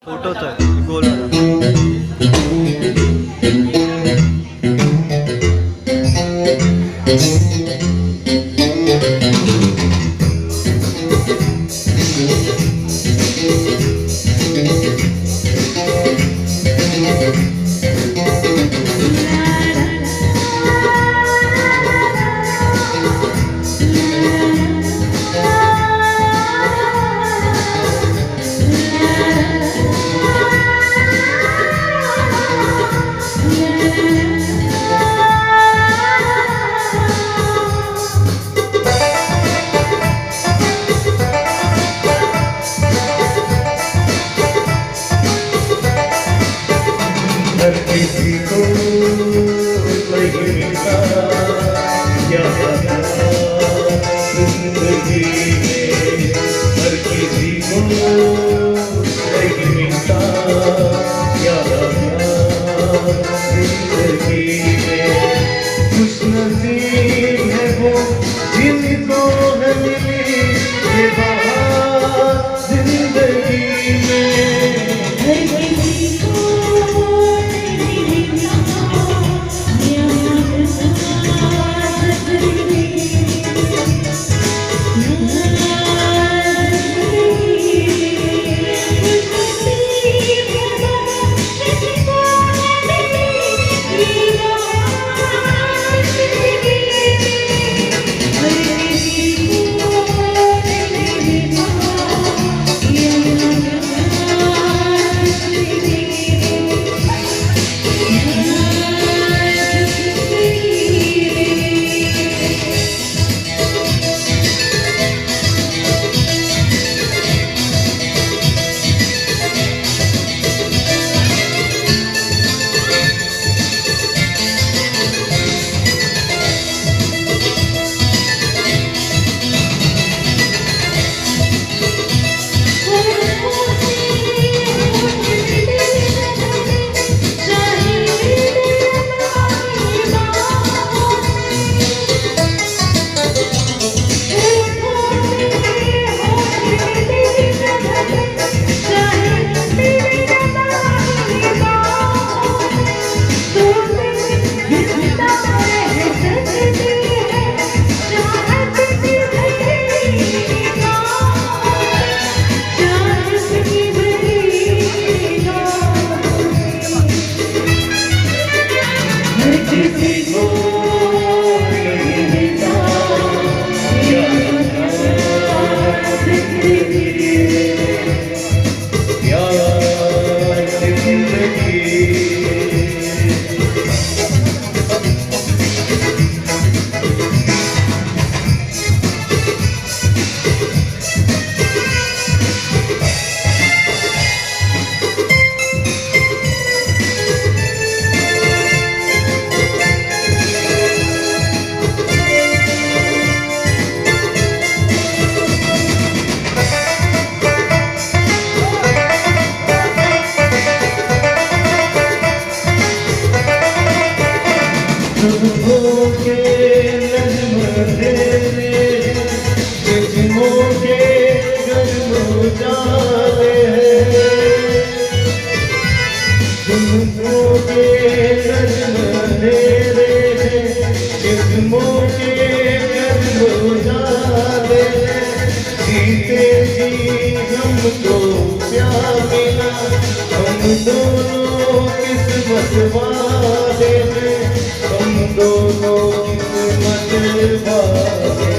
छोटंच आहे गोल हर किसी को नहीं मिलता क्या जिंदगी में, हर किसी को नहीं मिलता क्या जिंदगी में। खुश नसीब है वो जिनको है मिली ये बहार जिंदगी में। हर किसी को तुझको के नज्म तेरे जिस्मों के जन्म जाने हैं। तुझको के नज्म तेरे जिस्मों के जन्म जाने हैं। जीते जी हमको प्यार मिला, हम दोनों किस्मत वाले हैं, हम दोनों किस्मत वाले।